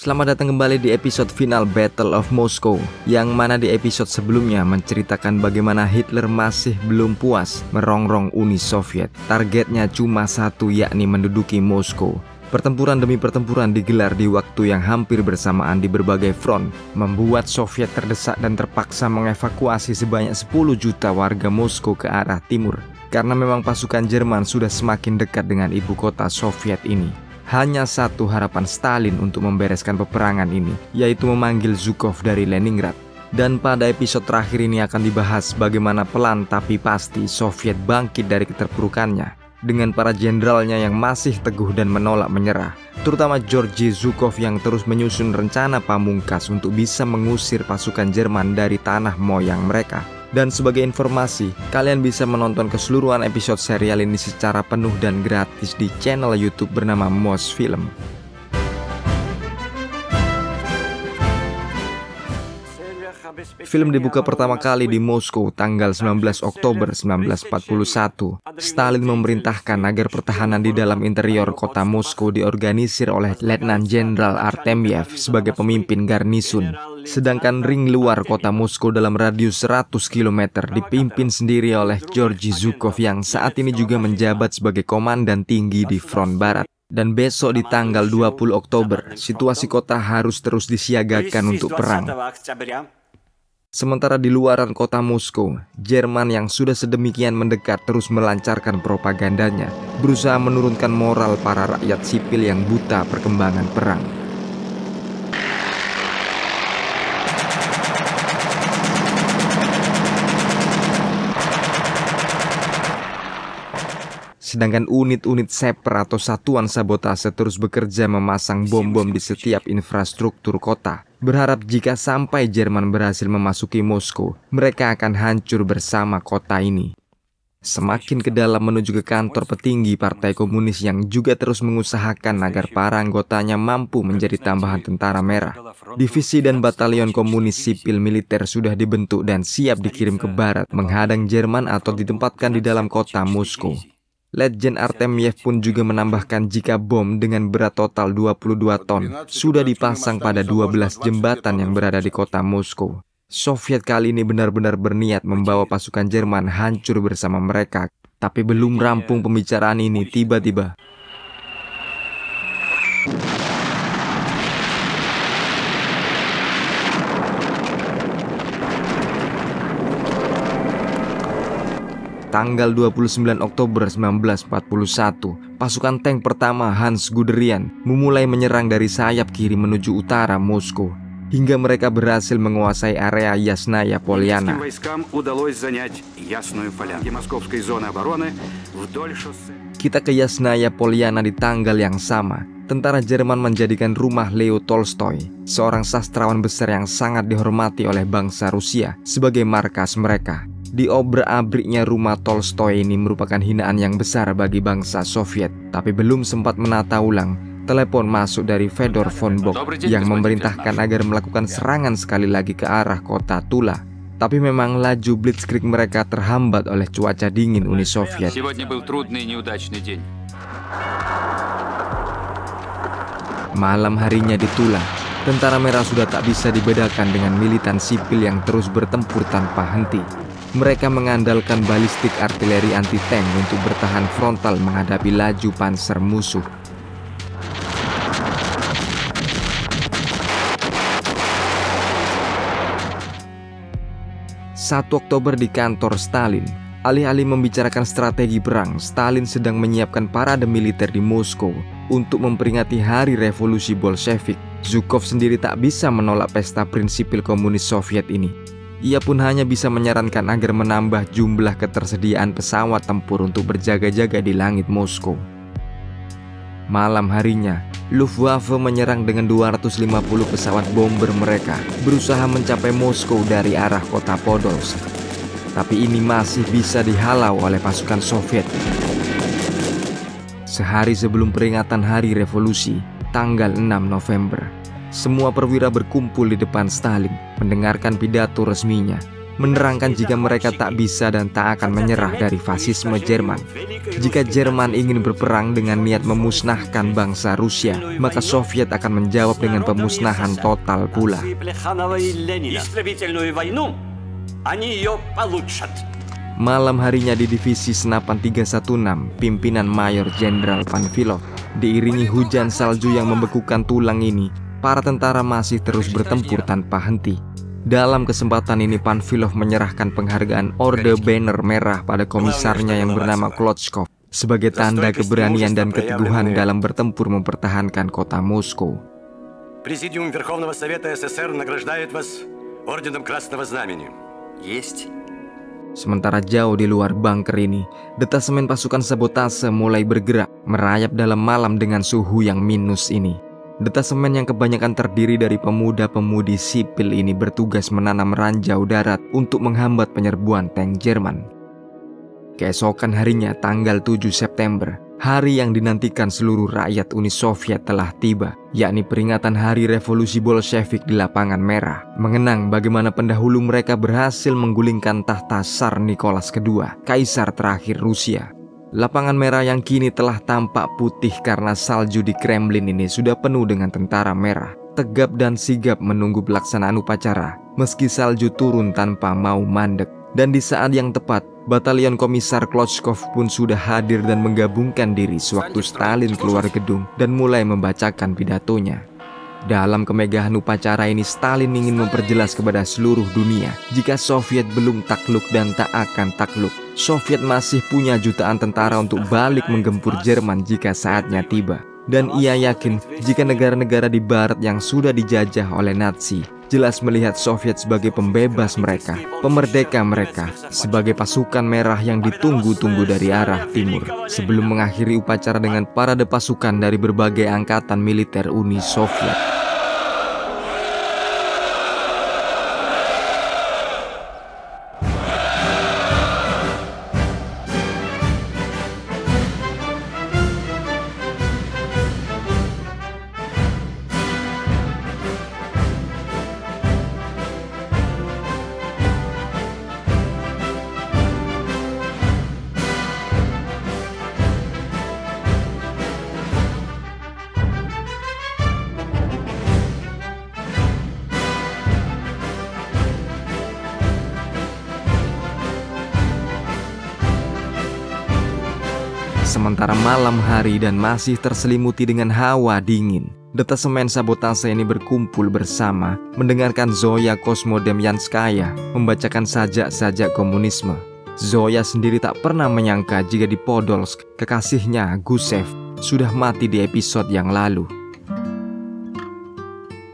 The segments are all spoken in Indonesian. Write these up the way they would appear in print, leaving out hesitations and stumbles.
Selamat datang kembali di episode final Battle of Moscow, yang mana di episode sebelumnya menceritakan bagaimana Hitler masih belum puas merongrong Uni Soviet. Targetnya cuma satu, yakni menduduki Moskow. Pertempuran demi pertempuran digelar di waktu yang hampir bersamaan di berbagai front, membuat Soviet terdesak dan terpaksa mengevakuasi sebanyak 10 juta warga Moskow ke arah timur, karena memang pasukan Jerman sudah semakin dekat dengan ibu kota Soviet ini. Hanya satu harapan Stalin untuk membereskan peperangan ini, yaitu memanggil Zhukov dari Leningrad. Dan pada episode terakhir ini akan dibahas bagaimana pelan tapi pasti Soviet bangkit dari keterpurukannya, dengan para jenderalnya yang masih teguh dan menolak menyerah, terutama Georgy Zhukov yang terus menyusun rencana pamungkas untuk bisa mengusir pasukan Jerman dari tanah moyang mereka. Dan sebagai informasi, kalian bisa menonton keseluruhan episode serial ini secara penuh dan gratis di channel YouTube bernama Mosfilm. Film dibuka pertama kali di Moskow tanggal 19 Oktober 1941. Stalin memerintahkan agar pertahanan di dalam interior kota Moskow diorganisir oleh Letnan Jenderal Artemyev sebagai pemimpin garnisun. Sedangkan ring luar kota Moskow dalam radius 100 km dipimpin sendiri oleh Georgy Zhukov yang saat ini juga menjabat sebagai komandan tinggi di front barat. Dan besok di tanggal 20 Oktober, situasi kota harus terus disiagakan untuk perang. Sementara di luaran kota Moskow, Jerman yang sudah sedemikian mendekat terus melancarkan propagandanya, berusaha menurunkan moral para rakyat sipil yang buta perkembangan perang. Sedangkan unit-unit Seper atau satuan sabotase terus bekerja memasang bom-bom di setiap infrastruktur kota, berharap jika sampai Jerman berhasil memasuki Moskow, mereka akan hancur bersama kota ini. Semakin ke dalam menuju ke kantor petinggi Partai Komunis yang juga terus mengusahakan agar para anggotanya mampu menjadi tambahan tentara merah. Divisi dan batalion komunis sipil militer sudah dibentuk dan siap dikirim ke barat menghadang Jerman atau ditempatkan di dalam kota Moskow. Letjen Artemyev pun juga menambahkan jika bom dengan berat total 22 ton sudah dipasang pada 12 jembatan yang berada di kota Moskow. Soviet kali ini benar-benar berniat membawa pasukan Jerman hancur bersama mereka. Tapi belum rampung pembicaraan ini, tiba-tiba tanggal 29 Oktober 1941, pasukan tank pertama Hans Guderian memulai menyerang dari sayap kiri menuju utara Moskow, hingga mereka berhasil menguasai area Yasnaya Polyana. Kita ke Yasnaya Polyana di tanggal yang sama. Tentara Jerman menjadikan rumah Leo Tolstoy, seorang sastrawan besar yang sangat dihormati oleh bangsa Rusia, sebagai markas mereka. Diobrak-abriknya rumah Tolstoy ini merupakan hinaan yang besar bagi bangsa Soviet. Tapi belum sempat menata ulang, telepon masuk dari Fedor von Bock yang memerintahkan agar melakukan serangan sekali lagi ke arah kota Tula. Tapi memang laju blitzkrieg mereka terhambat oleh cuaca dingin Uni Soviet. Malam harinya di Tula, tentara merah sudah tak bisa dibedakan dengan militan sipil yang terus bertempur tanpa henti. Mereka mengandalkan balistik artileri anti-tank untuk bertahan frontal menghadapi laju panser musuh. Satu Oktober di kantor Stalin, alih-alih membicarakan strategi perang, Stalin sedang menyiapkan parade militer di Moskow untuk memperingati Hari Revolusi Bolshevik. Zhukov sendiri tak bisa menolak pesta prinsipil komunis Soviet ini. Ia pun hanya bisa menyarankan agar menambah jumlah ketersediaan pesawat tempur untuk berjaga-jaga di langit Moskow. Malam harinya, Luftwaffe menyerang dengan 250 pesawat bomber mereka, berusaha mencapai Moskow dari arah kota Podolsk. Tapi ini masih bisa dihalau oleh pasukan Soviet. Sehari sebelum peringatan Hari Revolusi, tanggal 6 November, semua perwira berkumpul di depan Stalin mendengarkan pidato resminya. menerangkan jika mereka tak bisa dan tak akan menyerah dari fasisme Jerman. Jika Jerman ingin berperang dengan niat memusnahkan bangsa Rusia, maka Soviet akan menjawab dengan pemusnahan total pula. Malam harinya di Divisi Senapan 316, pimpinan Mayor Jenderal Panfilov, diiringi hujan salju yang membekukan tulang ini, para tentara masih terus bertempur tanpa henti. Dalam kesempatan ini Panfilov menyerahkan penghargaan Orde Banner Merah pada komisarnya yang bernama Klotchkov sebagai tanda keberanian dan keteguhan dalam bertempur mempertahankan kota Moskow. Президиум Верховного Совета СССР награждает вас орденом Красного Знамени. Есть. Sementara jauh di luar bunker ini, detasemen pasukan sabotase mulai bergerak, merayap dalam malam dengan suhu yang minus ini. Detasemen yang kebanyakan terdiri dari pemuda-pemudi sipil ini bertugas menanam ranjau darat untuk menghambat penyerbuan tank Jerman. Keesokan harinya, tanggal 7 September, hari yang dinantikan seluruh rakyat Uni Soviet telah tiba, yakni peringatan Hari Revolusi Bolshevik di Lapangan Merah, mengenang bagaimana pendahulu mereka berhasil menggulingkan tahta Tsar Nicholas II, kaisar terakhir Rusia. Lapangan Merah yang kini telah tampak putih karena salju di Kremlin ini sudah penuh dengan tentara merah, tegap dan sigap menunggu pelaksanaan upacara, meski salju turun tanpa mau mandek. Dan di saat yang tepat, Batalion Komisar Klotchkov pun sudah hadir dan menggabungkan diri sewaktu Stalin keluar gedung dan mulai membacakan pidatonya. Dalam kemegahan upacara ini, Stalin ingin memperjelas kepada seluruh dunia jika Soviet belum takluk dan tak akan takluk. Soviet masih punya jutaan tentara untuk balik menggempur Jerman jika saatnya tiba. Dan ia yakin jika negara-negara di barat yang sudah dijajah oleh Nazi jelas melihat Soviet sebagai pembebas mereka, pemerdeka mereka, sebagai pasukan merah yang ditunggu-tunggu dari arah timur. Sebelum mengakhiri upacara dengan parade pasukan dari berbagai angkatan militer Uni Soviet. Sementara malam hari dan masih terselimuti dengan hawa dingin, detasemen sabotase ini berkumpul bersama mendengarkan Zoya Kosmodemyanskaya membacakan sajak-sajak komunisme. Zoya sendiri tak pernah menyangka jika di Podolsk, kekasihnya Gusev sudah mati di episode yang lalu.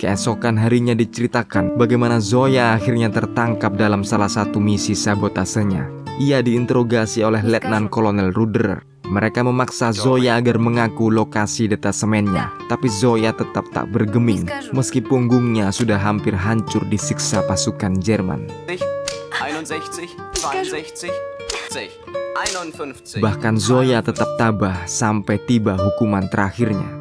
Keesokan harinya diceritakan bagaimana Zoya akhirnya tertangkap dalam salah satu misi sabotasenya. Ia diinterogasi oleh Letnan Kolonel Ruderer. Mereka memaksa Zoya agar mengaku lokasi detasemennya, tapi Zoya tetap tak bergeming, meski punggungnya sudah hampir hancur disiksa pasukan Jerman. Bahkan Zoya tetap tabah sampai tiba hukuman terakhirnya.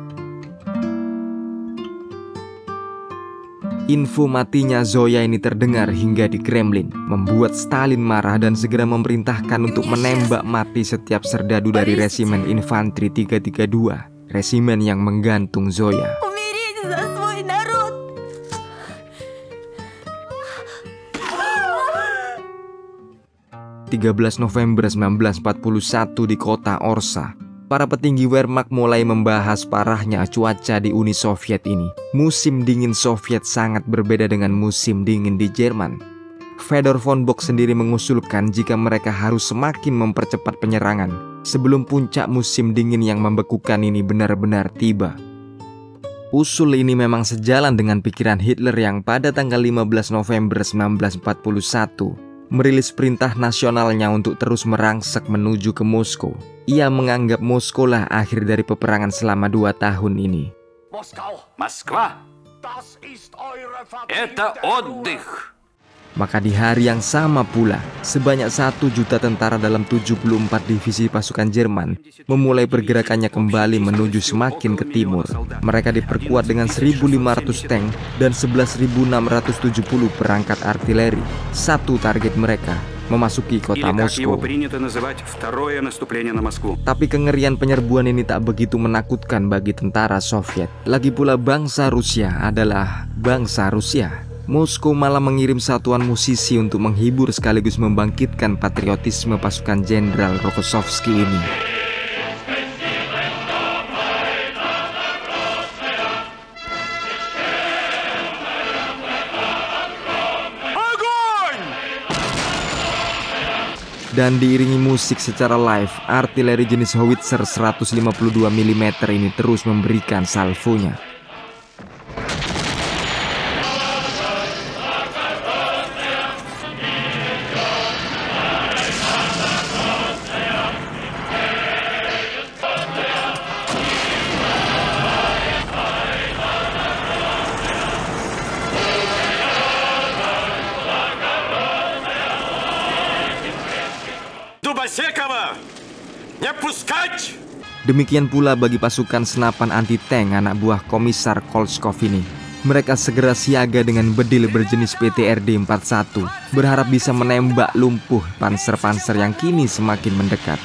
Info matinya Zoya ini terdengar hingga di Kremlin, membuat Stalin marah dan segera memerintahkan untuk menembak mati setiap serdadu dari Resimen Infanteri 332, resimen yang menggantung Zoya. 13 November 1941 di kota Orsa, para petinggi Wehrmacht mulai membahas parahnya cuaca di Uni Soviet ini. Musim dingin Soviet sangat berbeda dengan musim dingin di Jerman. Fedor von Bock sendiri mengusulkan jika mereka harus semakin mempercepat penyerangan sebelum puncak musim dingin yang membekukan ini benar-benar tiba. Usul ini memang sejalan dengan pikiran Hitler yang pada tanggal 15 November 1941 merilis perintah nasionalnya untuk terus merangsek menuju ke Moskow. Ia menganggap Moskow lah akhir dari peperangan selama 2 tahun ini. Moskwa, это отдых. Maka di hari yang sama pula, sebanyak 1 juta tentara dalam 74 divisi pasukan Jerman memulai pergerakannya kembali menuju semakin ke timur. Mereka diperkuat dengan 1.500 tank dan 11.670 perangkat artileri. Satu target mereka, memasuki kota Moskow. Tapi kengerian penyerbuan ini tak begitu menakutkan bagi tentara Soviet. Lagi pula bangsa Rusia adalah bangsa Rusia. Moskow malah mengirim satuan musisi untuk menghibur sekaligus membangkitkan patriotisme pasukan Jenderal Rokossovski ini. Dan diiringi musik secara live, artileri jenis howitzer 152 mm ini terus memberikan salvonya. Demikian pula bagi pasukan senapan anti-tank anak buah Komisar Kolchkov ini. Mereka segera siaga dengan bedil berjenis PTRD-41, berharap bisa menembak lumpuh panser-panser yang kini semakin mendekat.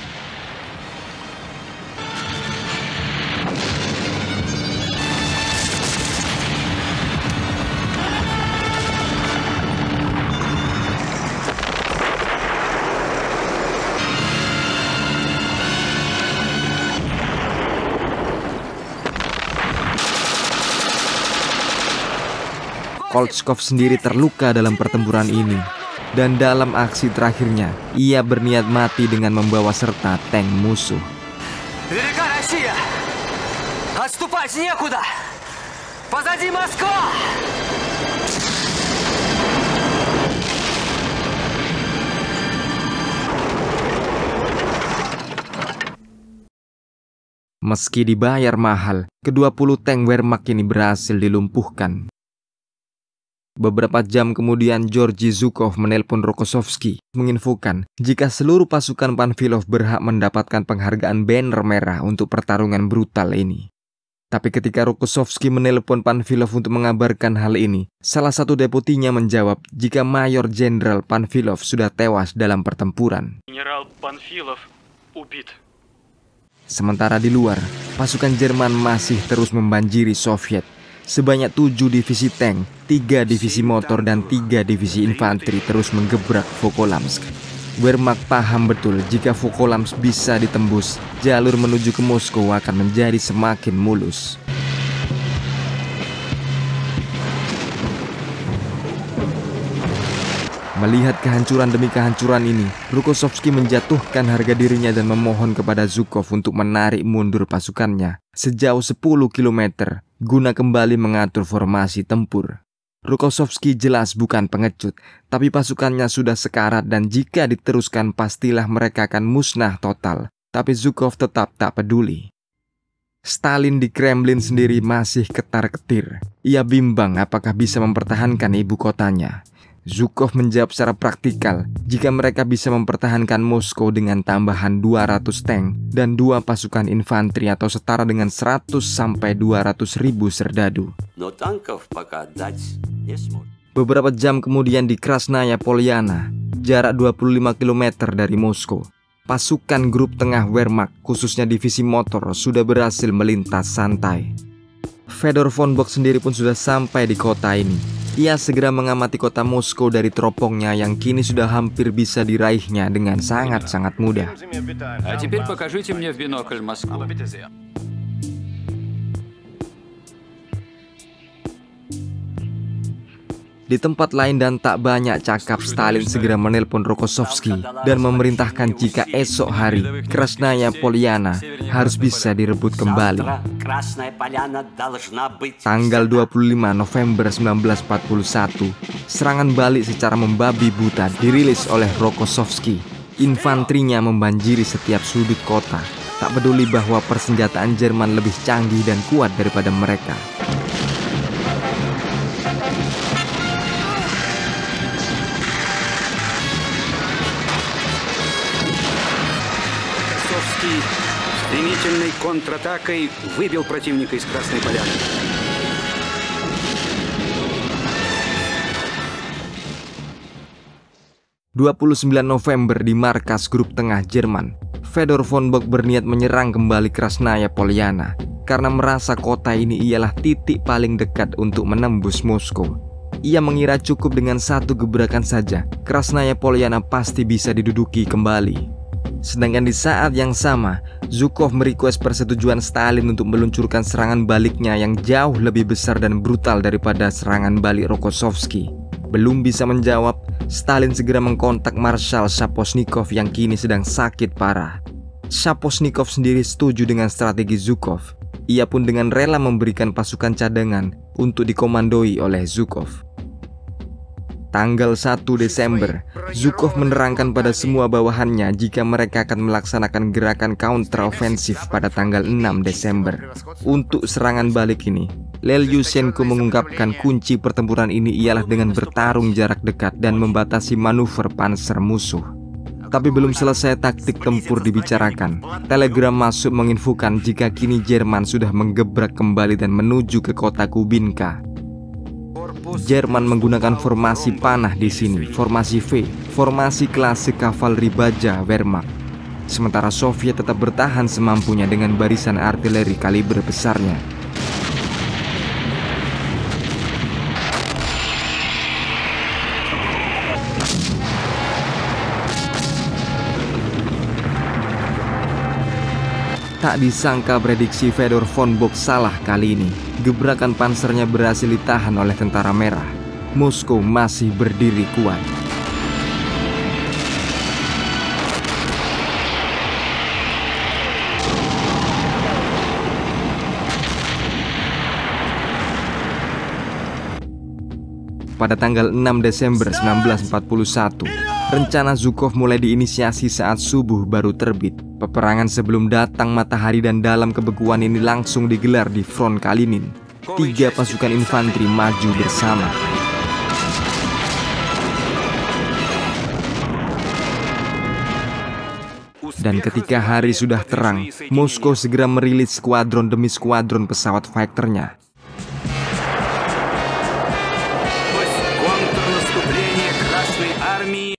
Kolchkov sendiri terluka dalam pertempuran ini. Dan dalam aksi terakhirnya, ia berniat mati dengan membawa serta tank musuh. Велика Россия! Отступать некуда! Позади Москва! Meski dibayar mahal, ke-20 tank Wehrmacht ini berhasil dilumpuhkan. Beberapa jam kemudian Georgy Zhukov menelpon Rokossovski menginfokan jika seluruh pasukan Panfilov berhak mendapatkan penghargaan banner merah untuk pertarungan brutal ini. Tapi ketika Rokossovski menelpon Panfilov untuk mengabarkan hal ini, salah satu deputinya menjawab jika Mayor Jenderal Panfilov sudah tewas dalam pertempuran. General Panfilov ubit. Sementara di luar, pasukan Jerman masih terus membanjiri Soviet. Sebanyak 7 divisi tank, 3 divisi motor, dan 3 divisi infanteri terus menggebrak Volkolamsk. Wehrmacht paham betul jika Volkolamsk bisa ditembus, jalur menuju ke Moskow akan menjadi semakin mulus. Melihat kehancuran demi kehancuran ini, Rokossovski menjatuhkan harga dirinya dan memohon kepada Zhukov untuk menarik mundur pasukannya sejauh 10 km guna kembali mengatur formasi tempur. Rokossovski jelas bukan pengecut, tapi pasukannya sudah sekarat dan jika diteruskan pastilah mereka akan musnah total. Tapi Zhukov tetap tak peduli. Stalin di Kremlin sendiri masih ketar-ketir. Ia bimbang apakah bisa mempertahankan ibu kotanya. Zhukov menjawab secara praktikal jika mereka bisa mempertahankan Moskow dengan tambahan 200 tank dan 2 pasukan infanteri atau setara dengan 100 sampai 200 ribu serdadu. Beberapa jam kemudian di Krasnaya Polyana, jarak 25 km dari Moskow, pasukan grup tengah Wehrmacht khususnya divisi motor sudah berhasil melintas santai. Fedor von Bock sendiri pun sudah sampai di kota ini. Ia segera mengamati kota Moskow dari teropongnya yang kini sudah hampir bisa diraihnya dengan sangat-sangat mudah. А теперь покажите мне в бинокль Москву. Di tempat lain dan tak banyak cakap, Stalin segera menelpon Rokossovski dan memerintahkan jika esok hari Krasnaya Polyana harus bisa direbut kembali. Tanggal 25 November 1941, serangan balik secara membabi buta dirilis oleh Rokossovski. Infanterinya membanjiri setiap sudut kota, tak peduli bahwa persenjataan Jerman lebih canggih dan kuat daripada mereka. Стремительной контратакой выбил противника из Красной Поляны. ...29 November di markas grup tengah Jerman, Fedor von Bock berniat menyerang kembali Krasnaya Polyana karena merasa kota ini ialah titik paling dekat untuk menembus Moskow. Ia mengira cukup dengan satu gebrakan saja, Krasnaya Polyana pasti bisa diduduki kembali. Sedangkan di saat yang sama, Zhukov merequest persetujuan Stalin untuk meluncurkan serangan baliknya yang jauh lebih besar dan brutal daripada serangan balik Rokossovski. Belum bisa menjawab, Stalin segera mengkontak Marshal Shaposhnikov yang kini sedang sakit parah. Shaposhnikov sendiri setuju dengan strategi Zhukov. Ia pun dengan rela memberikan pasukan cadangan untuk dikomandoi oleh Zhukov. Tanggal 1 Desember, Zhukov menerangkan pada semua bawahannya jika mereka akan melaksanakan gerakan counter-offensive pada tanggal 6 Desember. Untuk serangan balik ini, Lel Yushchenko mengungkapkan kunci pertempuran ini ialah dengan bertarung jarak dekat dan membatasi manuver panser musuh. Tapi belum selesai taktik tempur dibicarakan, telegram masuk menginfokan jika kini Jerman sudah menggebrak kembali dan menuju ke kota Kubinka. Jerman menggunakan formasi panah di sini, formasi V, formasi klasik kavaleri baja Wehrmacht. Sementara Soviet tetap bertahan semampunya dengan barisan artileri kaliber besarnya. Tak disangka prediksi Fedor von Bock salah kali ini. Gebrakan pansernya berhasil ditahan oleh tentara merah. Moskow masih berdiri kuat. Pada tanggal 6 Desember 1941, rencana Zhukov mulai diinisiasi saat subuh baru terbit. Peperangan sebelum datang matahari dan dalam kebekuan ini langsung digelar di front Kalinin. 3 pasukan infanteri maju bersama. Dan ketika hari sudah terang, Moskow segera merilis skuadron demi skuadron pesawat fighternya.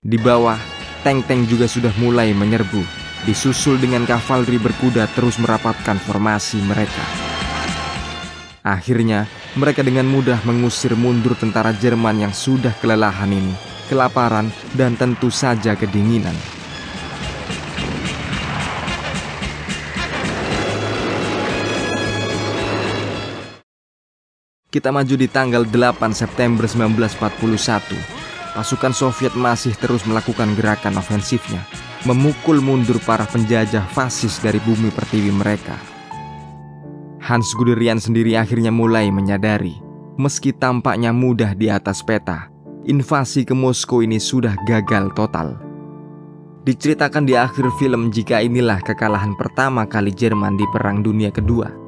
Di bawah, tank-tank juga sudah mulai menyerbu. Disusul dengan kavaleri berkuda terus merapatkan formasi mereka. Akhirnya, mereka dengan mudah mengusir mundur tentara Jerman yang sudah kelelahan ini, kelaparan, dan tentu saja kedinginan. Kita maju di tanggal 8 September 1941. Pasukan Soviet masih terus melakukan gerakan ofensifnya, memukul mundur para penjajah fasis dari bumi pertiwi mereka. Hans Guderian sendiri akhirnya mulai menyadari, meski tampaknya mudah di atas peta, invasi ke Moskow ini sudah gagal total. Diceritakan di akhir film jika inilah kekalahan pertama kali Jerman di Perang Dunia Kedua.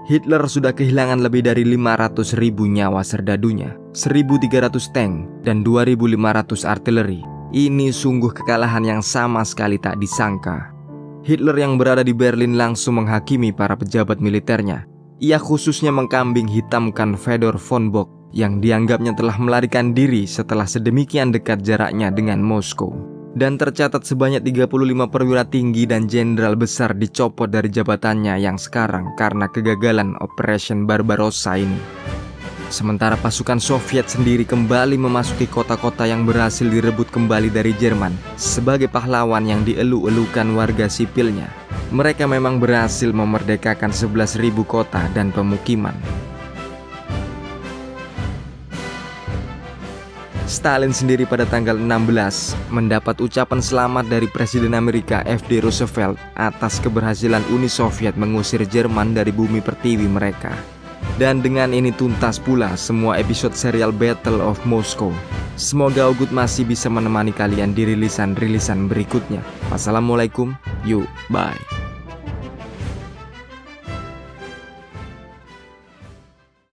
Hitler sudah kehilangan lebih dari 500.000 nyawa serdadunya, 1.300 tank, dan 2.500 artileri. Ini sungguh kekalahan yang sama sekali tak disangka. Hitler yang berada di Berlin langsung menghakimi para pejabat militernya. Ia khususnya mengkambing hitamkan Fedor von Bock yang dianggapnya telah melarikan diri setelah sedemikian dekat jaraknya dengan Moskow. Dan tercatat sebanyak 35 perwira tinggi dan jenderal besar dicopot dari jabatannya yang sekarang karena kegagalan Operation Barbarossa ini. Sementara pasukan Soviet sendiri kembali memasuki kota-kota yang berhasil direbut kembali dari Jerman sebagai pahlawan yang dielu-elukan warga sipilnya. Mereka memang berhasil memerdekakan 11.000 kota dan pemukiman. Stalin sendiri pada tanggal 16 mendapat ucapan selamat dari Presiden Amerika F.D. Roosevelt atas keberhasilan Uni Soviet mengusir Jerman dari bumi pertiwi mereka. Dan dengan ini tuntas pula semua episode serial Battle of Moscow. Semoga Ogut masih bisa menemani kalian di rilisan-rilisan berikutnya. Wassalamualaikum, yuk, bye.